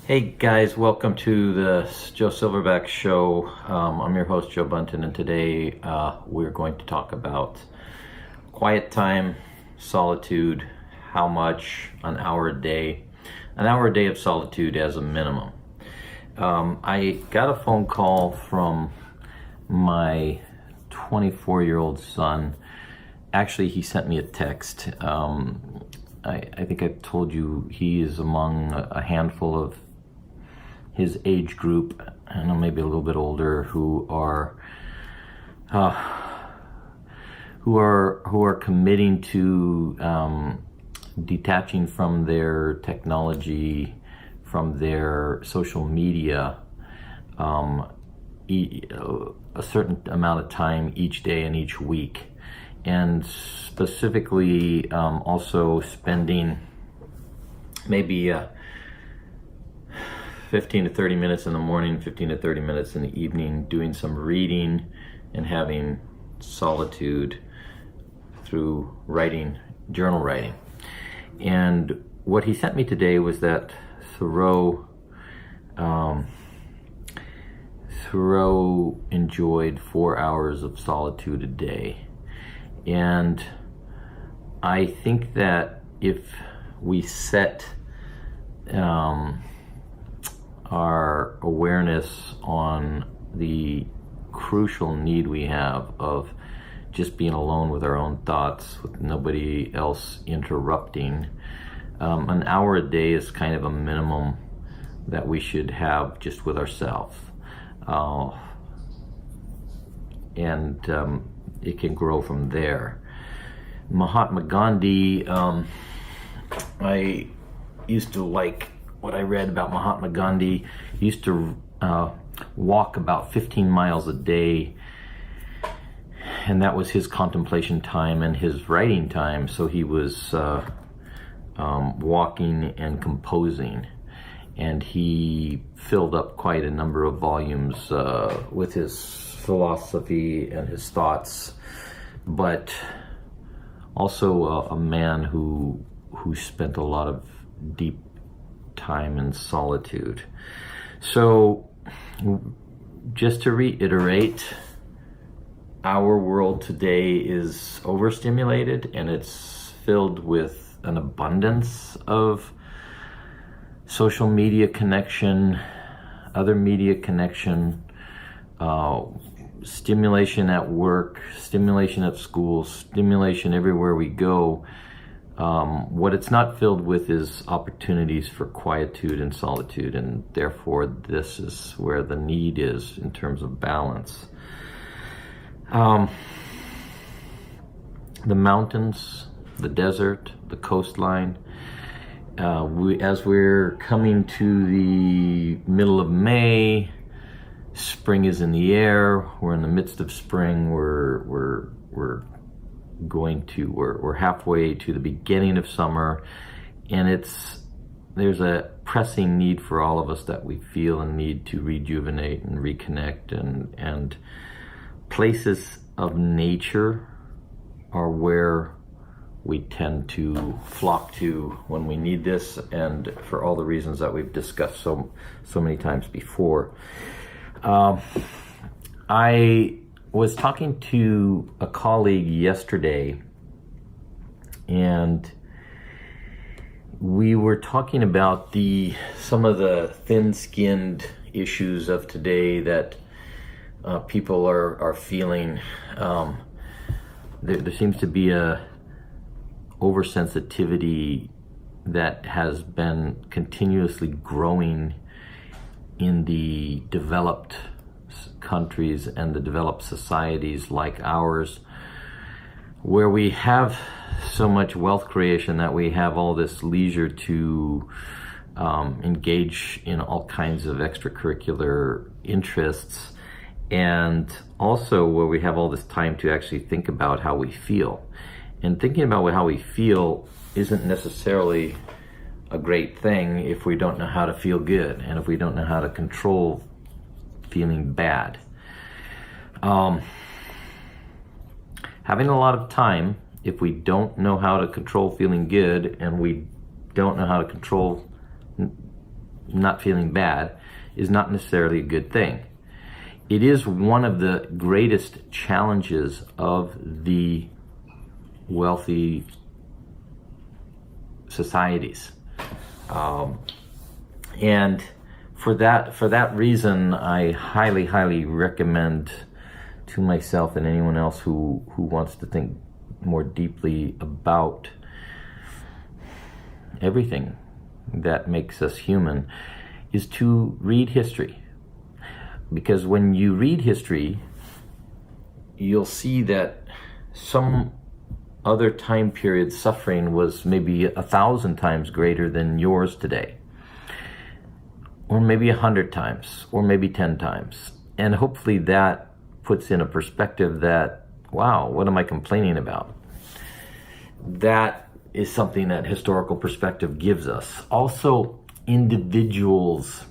Hey guys, welcome to the Joe Silverback show. I'm your host, Joe Bunton, and today we're going to talk about quiet time, solitude, how much, an hour a day of solitude as a minimum. I got a phone call from my 24-year-old son. Actually, he sent me a text. I think I told you he is among a handful of his age group, I know maybe a little bit older, who are committing to detaching from their technology, from their social media, a certain amount of time each day and each week, and specifically also spending maybe 15 to 30 minutes in the morning, 15 to 30 minutes in the evening, doing some reading and having solitude through writing, journal writing. And what he sent me today was that Thoreau enjoyed 4 hours of solitude a day. And I think that if we set our awareness on the crucial need we have of just being alone with our own thoughts, with nobody else interrupting, an hour a day is kind of a minimum that we should have just with ourselves. And it can grow from there. Mahatma Gandhi, I used to like what I read about Mahatma Gandhi. He used to walk about 15 miles a day, and that was his contemplation time and his writing time. So he was walking and composing, and he filled up quite a number of volumes with his philosophy and his thoughts, but also a man who spent a lot of deep time in solitude. So just to reiterate, our world today is overstimulated, and it's filled with an abundance of social media connection, other media connection, stimulation at work, stimulation at school, stimulation everywhere we go. What it's not filled with is opportunities for quietude and solitude, and therefore this is where the need is in terms of balance. The mountains, the desert, the coastline, as we're coming to the middle of May, spring is in the air. We're in the midst of spring. We're halfway to the beginning of summer, and there's a pressing need for all of us that we feel a need to rejuvenate and reconnect, and places of nature are where we tend to flock to when we need this, and for all the reasons that we've discussed so many times before. I was talking to a colleague yesterday, and we were talking about some of the thin-skinned issues of today that people are feeling. There seems to be a oversensitivity that has been continuously growing in the developed countries and the developed societies like ours, where we have so much wealth creation that we have all this leisure to engage in all kinds of extracurricular interests, and also where we have all this time to actually think about how we feel. And thinking about how we feel isn't necessarily a great thing if we don't know how to feel good, and if we don't know how to control feeling bad. Having a lot of time, if we don't know how to control feeling good, and we don't know how to control not feeling bad is not necessarily a good thing. It is one of the greatest challenges of the wealthy societies. And for that reason, I highly recommend to myself and anyone else who wants to think more deeply about everything that makes us human, is to read history. Because when you read history, you'll see that some other time period suffering was maybe 1,000 times greater than yours today, or maybe 100 times, or maybe 10 times. And hopefully that puts in a perspective that, wow, what am I complaining about? That is something that historical perspective gives us. Also, individuals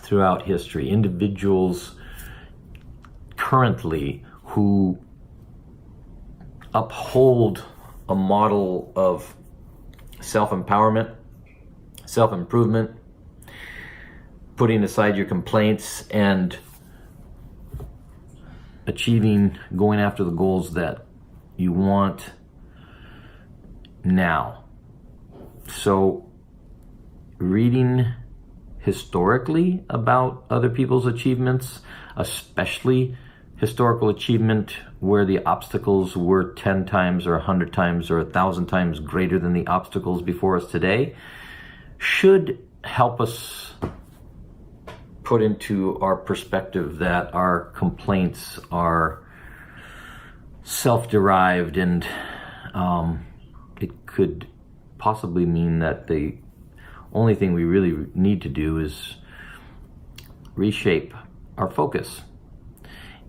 throughout history, individuals currently who uphold a model of self-empowerment, self-improvement, putting aside your complaints and achieving, going after the goals that you want now. So reading historically about other people's achievements, especially historical achievement where the obstacles were 10 times or 100 times or 1,000 times greater than the obstacles before us today, should help us put into our perspective that our complaints are self-derived, and it could possibly mean that the only thing we really need to do is reshape our focus.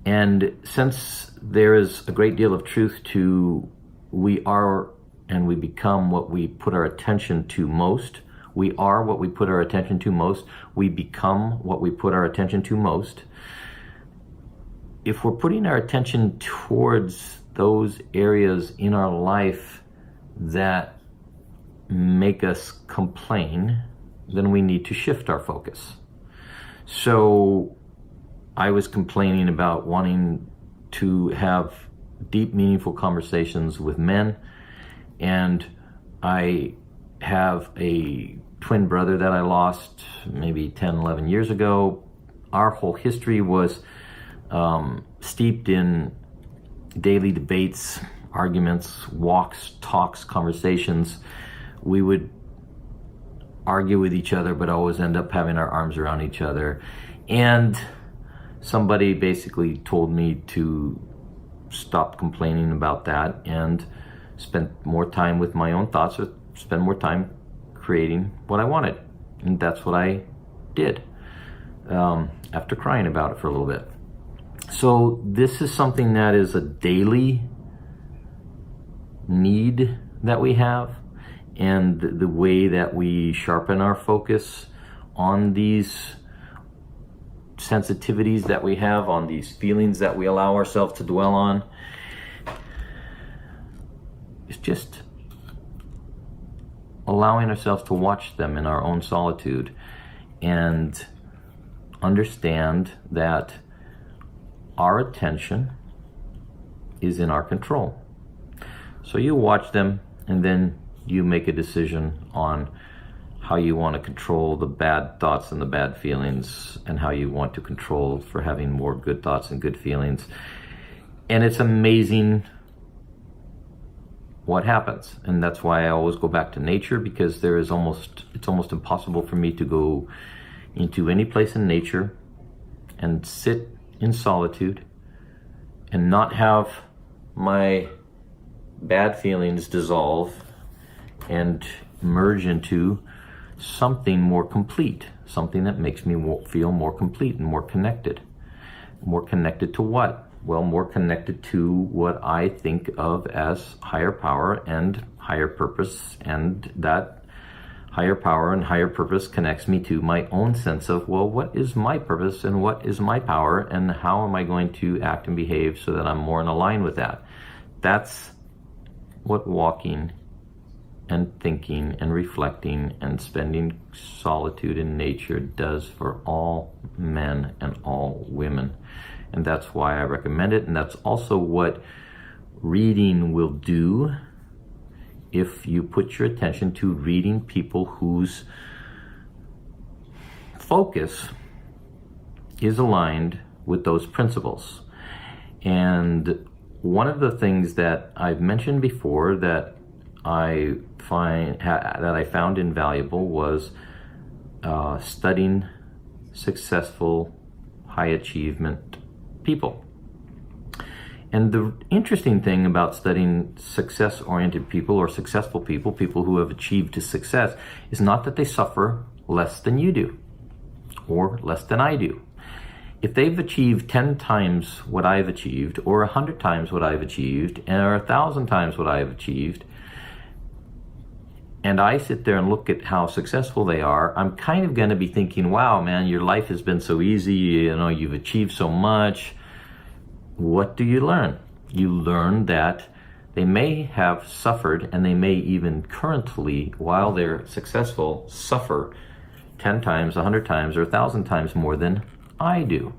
And since there is a great deal of truth to we are and we become what we put our attention to most, we are what we put our attention to most, we become what we put our attention to most. If we're putting our attention towards those areas in our life that make us complain, then we need to shift our focus. So I was complaining about wanting to have deep, meaningful conversations with men, and I have a twin brother that I lost maybe 10, 11 years ago. Our whole history was steeped in daily debates, arguments, walks, talks, conversations. We would argue with each other, but always end up having our arms around each other. And somebody basically told me to stop complaining about that and spend more time with my own thoughts, or spend more time creating what I wanted. And that's what I did after crying about it for a little bit. So this is something that is a daily need that we have, and the way that we sharpen our focus on these sensitivities that we have, on these feelings that we allow ourselves to dwell on, is just allowing ourselves to watch them in our own solitude and understand that our attention is in our control. So you watch them, and then you make a decision on how you want to control the bad thoughts and the bad feelings, and how you want to control for having more good thoughts and good feelings. And it's amazing what happens. And that's why I always go back to nature, because it's almost impossible for me to go into any place in nature and sit in solitude and not have my bad feelings dissolve and merge into something more complete, something that makes me feel more complete and more connected. More connected to what? Well, more connected to what I think of as higher power and higher purpose, and that higher power and higher purpose connects me to my own sense of, well, what is my purpose and what is my power, and how am I going to act and behave so that I'm more in line with that? That's what walking and thinking and reflecting and spending solitude in nature does for all men and all women. And that's why I recommend it. And that's also what reading will do if you put your attention to reading people whose focus is aligned with those principles. And one of the things that I've mentioned before that I found invaluable was studying successful, high achievement people. And the interesting thing about studying success-oriented people or successful people, people who have achieved success, is not that they suffer less than you do or less than I do. If they've achieved 10 times what I've achieved, or 100 times what I've achieved, or 1,000 times what I've achieved, and I sit there and look at how successful they are, I'm kind of going to be thinking, wow, man, your life has been so easy, you've achieved so much. What do you learn? You learn that they may have suffered, and they may even currently, while they're successful, suffer 10 times, 100 times, or 1,000 times more than I do.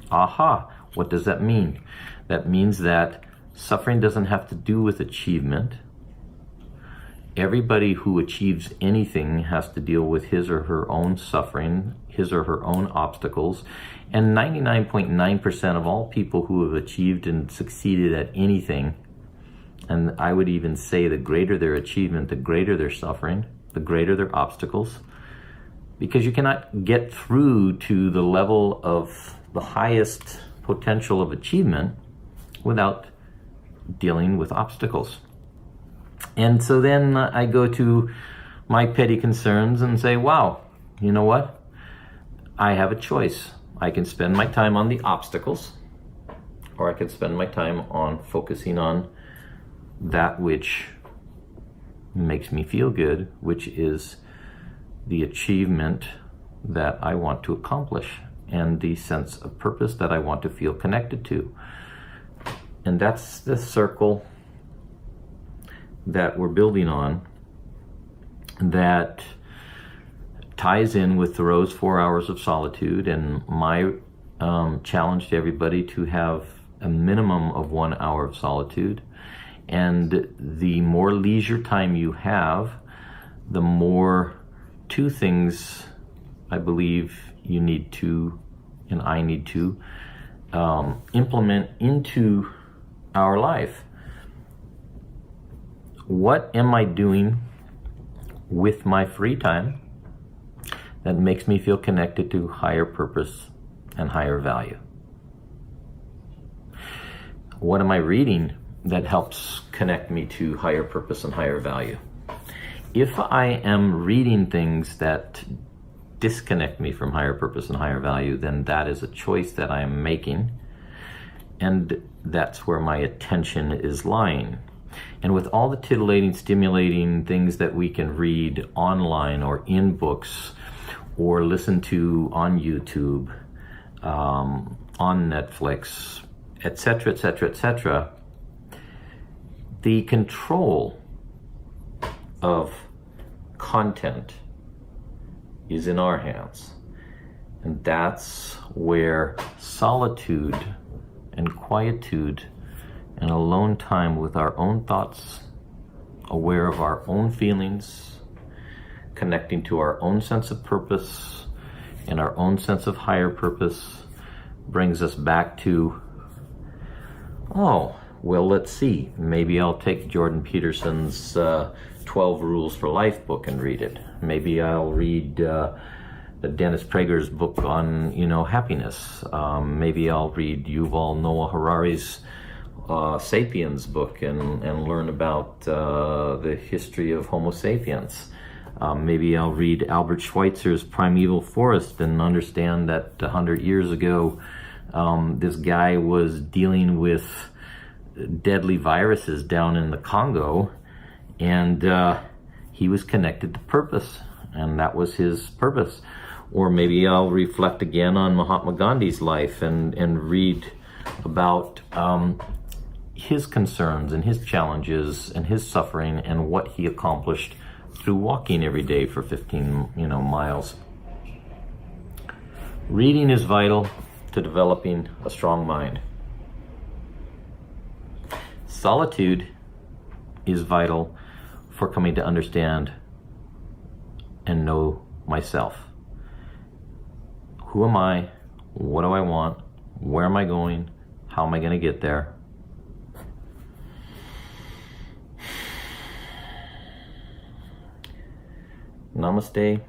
Aha, what does that mean? That means that suffering doesn't have to do with achievement. Everybody who achieves anything has to deal with his or her own suffering, his or her own obstacles. And 99.9% of all people who have achieved and succeeded at anything, and I would even say the greater their achievement, the greater their suffering, the greater their obstacles, because you cannot get through to the level of the highest potential of achievement without dealing with obstacles. And so then I go to my petty concerns and say, wow, you know what? I have a choice. I can spend my time on the obstacles, or I can spend my time on focusing on that which makes me feel good, which is the achievement that I want to accomplish and the sense of purpose that I want to feel connected to. And that's the circle that we're building on that ties in with Thoreau's 4 hours of solitude and my challenge to everybody to have a minimum of 1 hour of solitude. And the more leisure time you have, the more two things I believe you need to, and I need to, implement into our life. What am I doing with my free time that makes me feel connected to higher purpose and higher value? What am I reading that helps connect me to higher purpose and higher value? If I am reading things that disconnect me from higher purpose and higher value, then that is a choice that I am making, and that's where my attention is lying. And with all the titillating, stimulating things that we can read online or in books or listen to on YouTube, on Netflix, etc., etc., etc., the control of content is in our hands. And that's where solitude and quietude and alone time with our own thoughts, aware of our own feelings, connecting to our own sense of purpose and our own sense of higher purpose, brings us back to, oh, well, let's see. Maybe I'll take Jordan Peterson's 12 Rules for Life book and read it. Maybe I'll read Dennis Prager's book on, happiness. Maybe I'll read Yuval Noah Harari's Sapiens book and learn about the history of Homo sapiens. Maybe I'll read Albert Schweitzer's Primeval Forest and understand that 100 years ago, this guy was dealing with deadly viruses down in the Congo, and he was connected to purpose, and that was his purpose. Or maybe I'll reflect again on Mahatma Gandhi's life and read about his concerns and his challenges and his suffering and what he accomplished through walking every day for 15 miles. Reading is vital to developing a strong mind. Solitude is vital for coming to understand and know myself. Who am I? What do I want? Where am I going? How am I going to get there? Namaste.